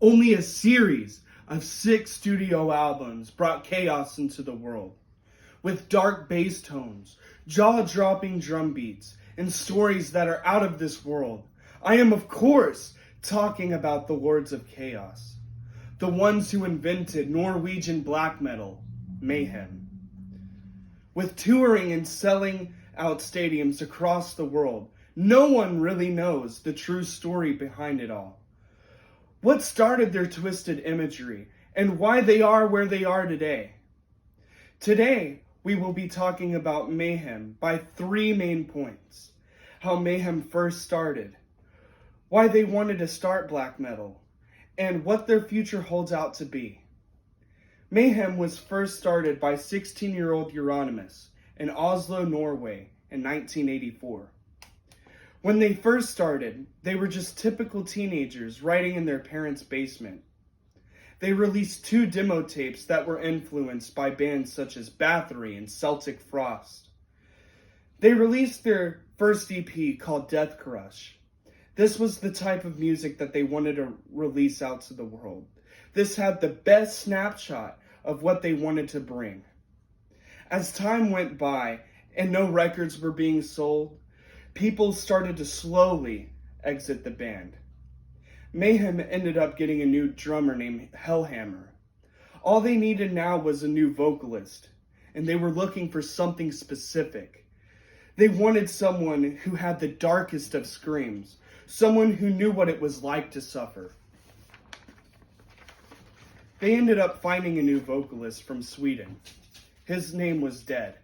Only a series of 6 studio albums brought chaos into the world. With dark bass tones, jaw-dropping drum beats, and stories that are out of this world, I am, of course, talking about the Lords of Chaos. The ones who invented Norwegian black metal, Mayhem. With touring and selling out stadiums across the world, no one really knows the true story behind it all. What started their twisted imagery, and why they are where they are today. Today, we will be talking about Mayhem by 3 main points. How Mayhem first started, why they wanted to start black metal, and what their future holds out to be. Mayhem was first started by 16-year-old Euronymous in Oslo, Norway in 1984. When they first started, they were just typical teenagers writing in their parents' basement. They released 2 demo tapes that were influenced by bands such as Bathory and Celtic Frost. They released their first EP called Death Crush. This was the type of music that they wanted to release out to the world. This had the best snapshot of what they wanted to bring. As time went by and no records were being sold, people started to slowly exit the band. Mayhem ended up getting a new drummer named Hellhammer. All they needed now was a new vocalist, and they were looking for something specific. They wanted someone who had the darkest of screams, someone who knew what it was like to suffer. They ended up finding a new vocalist from Sweden. His name was Dead.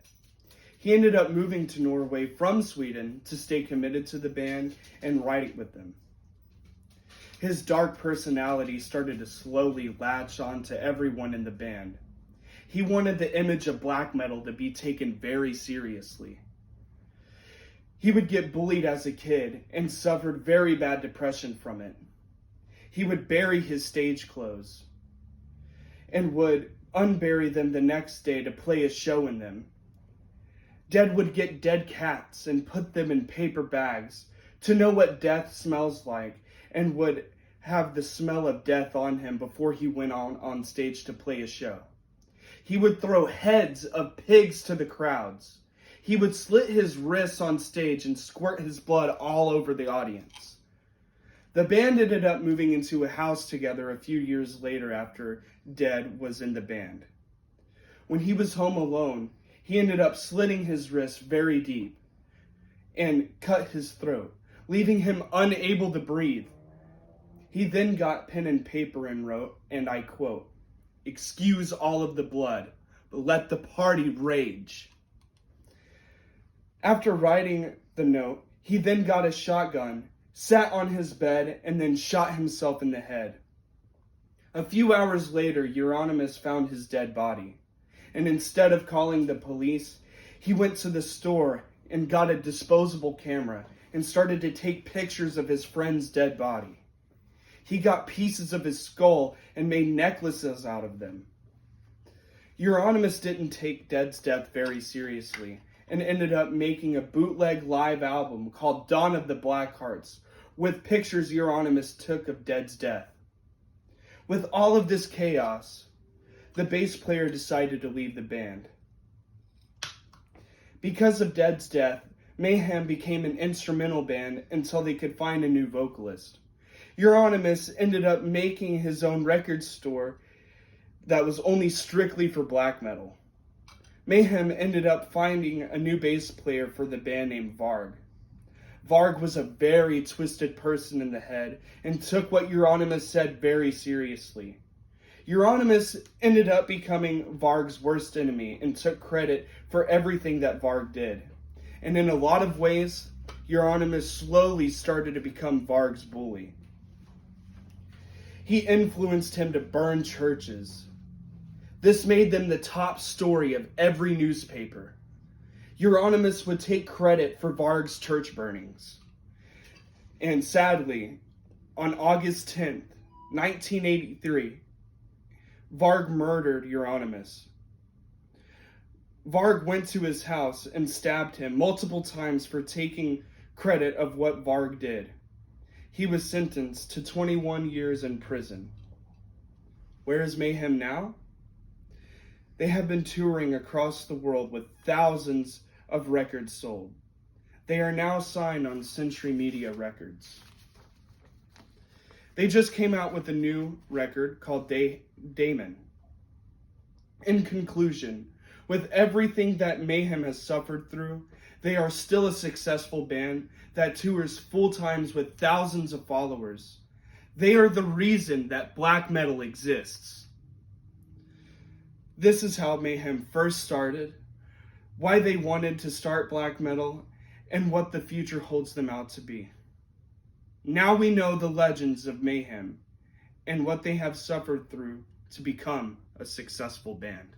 He ended up moving to Norway from Sweden to stay committed to the band and write it with them. His dark personality started to slowly latch on to everyone in the band. He wanted the image of black metal to be taken very seriously. He would get bullied as a kid and suffered very bad depression from it. He would bury his stage clothes and would unbury them the next day to play a show in them. Dead would get dead cats and put them in paper bags to know what death smells like, and would have the smell of death on him before he went on stage to play a show. He would throw heads of pigs to the crowds. He would slit his wrists on stage and squirt his blood all over the audience. The band ended up moving into a house together a few years later after Dead was in the band. When he was home alone, he ended up slitting his wrist very deep and cut his throat, leaving him unable to breathe. He then got pen and paper and wrote, and I quote, "Excuse all of the blood, but let the party rage." After writing the note, he then got a shotgun, sat on his bed, and then shot himself in the head. A few hours later, Euronymous found his dead body. And instead of calling the police, he went to the store and got a disposable camera and started to take pictures of his friend's dead body. He got pieces of his skull and made necklaces out of them. Euronymous didn't take Dead's death very seriously and ended up making a bootleg live album called Dawn of the Blackhearts with pictures Euronymous took of Dead's death. With all of this chaos, the bass player decided to leave the band. Because of Dead's death, Mayhem became an instrumental band until they could find a new vocalist. Euronymous ended up making his own record store that was only strictly for black metal. Mayhem ended up finding a new bass player for the band named Varg. Varg was a very twisted person in the head and took what Euronymous said very seriously. Euronymous ended up becoming Varg's worst enemy and took credit for everything that Varg did. And in a lot of ways, Euronymous slowly started to become Varg's bully. He influenced him to burn churches. This made them the top story of every newspaper. Euronymous would take credit for Varg's church burnings. And sadly, on August 10th, 1983, Varg murdered Euronymous. Varg went to his house and stabbed him multiple times for taking credit of what Varg did. He was sentenced to 21 years in prison. Where is Mayhem now? They have been touring across the world with thousands of records sold. They are now signed on Century Media Records. They just came out with a new record called Damon. In conclusion, with everything that Mayhem has suffered through, they are still a successful band that tours full times with thousands of followers. They are the reason that black metal exists. This is how Mayhem first started, why they wanted to start black metal, and what the future holds them out to be. Now we know the legends of Mayhem and what they have suffered through to become a successful band.